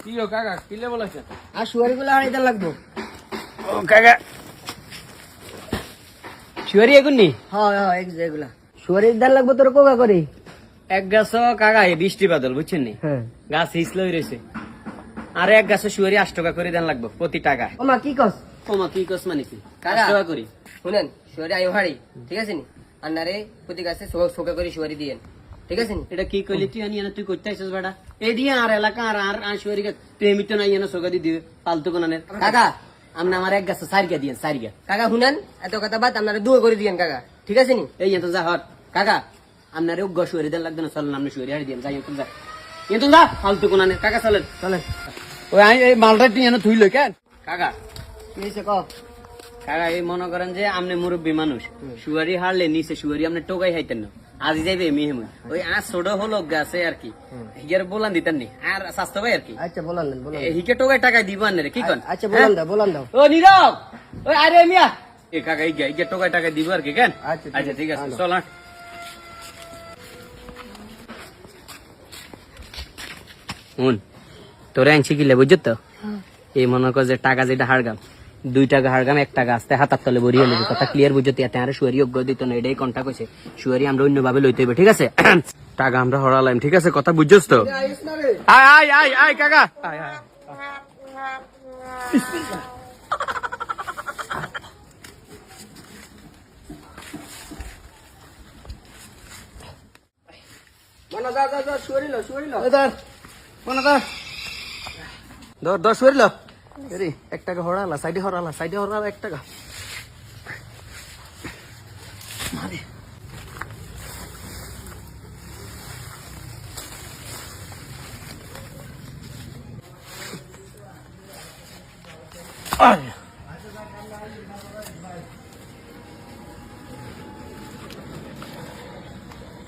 কি ও কাকা কিলে বলেছে? আর শুয়ারি গুলো আড়াইটা লাগবো। ও কাকা শুয়ারি এগুনি? হ্যাঁ এগুলা শুয়ারির দাম লাগবো তোর কোকা করি এক গাছ কাকা এই বৃষ্টি বাদল বুঝছেন নি, হ্যাঁ গাছ হিসলই রয়েছে। আর এক গাছে শুয়ারি 8 টাকা করে দেন লাগবো প্রতি টাকা। ওমা কি কস? ওমা কি কস মানে কি? কাকা। 8 টাকা করি। শুনেন শুয়ারি আয়ো হাড়ি ঠিক আছে নি, আর না রে প্রতি গাছে শোকা করে শুয়ারি দিয়েন ঠিক আছে নি। এটা কি কইলি তুই আনি তুই করতে আইছিস বেটা? এই দিয়ে আর এলাকা আর শুয়ারি তুই এমনি তো নাই এনে সোগা দি দিবে ফালতু কোনানের। কাকা আমনে আমার এক গাছে 4 গা দিয়েন 4 গা। কাকা শুনেন এত কথা বাদ আপনারা দুয়া করে দিয়েন কাকা ঠিক আছে নি। এই তো যা হট কাকা আপনার উগ্র শুয়ারি দেন লাগবে না, চলেন আপনি শুয়ারি হাড়ি দিয়েন যাই তো যা কিন্তু যা ফালতু কোনানের। কাকা চলেন চলেন। ওই এই মালটা তুই এনে থুইল কেন কাকা? কি হয়েছে ক? কাকা এই মনে করেন যে আপনি মুরব্বী মানুষ, শুয়ারি হারলে নিচে শুয়ারি আপনি টোকাই খাইতেন না, আজ যাইবে মেহেম ওই আর ছোট হলো গাছে আর কি হিগার বলান দিতেন নি আর স্বাস্থ্য ভাই আর কি আচ্ছা বলান বলান। হিকে টোকাই টাকা দিব আনে কি কন? আচ্ছা বলান দাও বলান দাও। ও নীরব ওই আরে মিয়া এ কাকা হিকে টোকাই টাকা দিব আর কি কেন? আচ্ছা, আচ্ছা ঠিক আছে আনো। চল হাঁট। শুন তোরে আনছি কিলে বুঝছো তো, এই মনে কর যে টাকা যেটা হারগাম 2 টাকা হারগাম 1 টাকা আসতে হাতার তলে বরিয়ে নেবে, কথা ক্লিয়ার বুঝছো? এতে আর শুয়ারি অজ্ঞ দিত না, এটাই কন্টা কইছে শুয়ারি আমরা অন্য ভাবে লইতে হইবে ঠিক আছে? টাকা আমরা হরালাম ঠিক আছে, কথা বুঝছস তো? আয় আয় আয় আয় কাকা আয় আয়। মানা যা যা যা শুয়ারি লো শুয়ারি লো। ধর কোন ধর ধর ধর শুয়ারি লো। এরে 1 টাকা হরালা সাইডে হরালা 1 টাকা মারে। আরে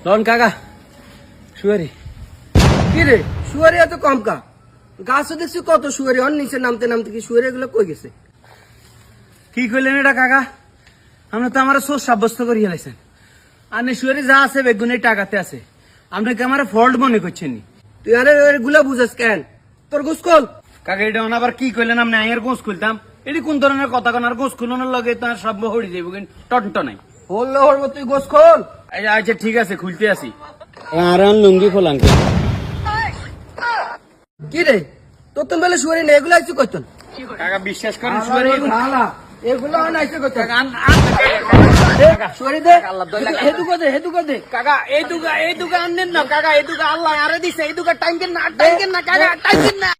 লন কাকা শুয়ারি। কি রে শুয়ারি এত কম কা? গাছও দেখছি কত শুয়ারি, অন নিচে নামতে নামতে কি শুয়ারি এগুলো কই গেছে? কি কইলেন এটা কাকা? আপনি তো আমার সোচ সাব্যস্ত করে হেলাইছেন। আপনি শুয়ারি যা আছে বেগুনের টাকাতে আছে, আপনি কি আমার ফল্ট মনে করছেন নি? তুই আরে এগুলা বুঝাস কেন? তোর গোস কল কাকা এটা আবার কি কইলেন? আপনি আইয়ের গোস খুলতাম, এটি কোন ধরনের কথা কোন? আর গোস খুলানোর লগে তো আর সব হড়ি যাইব কিন্তু টনটো নাই। হল্লো হরবো তুই গোস খোল। আচ্ছা ঠিক আছে খুলতে আসি। আর লুঙ্গি খোলান কি রে তোর তো বেলা শুয়ারি নেই, এগুলো আইসি করতেন কাকা বিশ্বাস করেন শুয়ারি এগুলো আইসি করতেন কাকা শুয়ারি দে আল্লাহ দয়া হেতু কর দে কাকা এই দুগা আনেন না কাকা, এই দুগা আল্লাহ আরে দিছে, এই দুগা টাইম কেন না কাকা টাইম কেন না।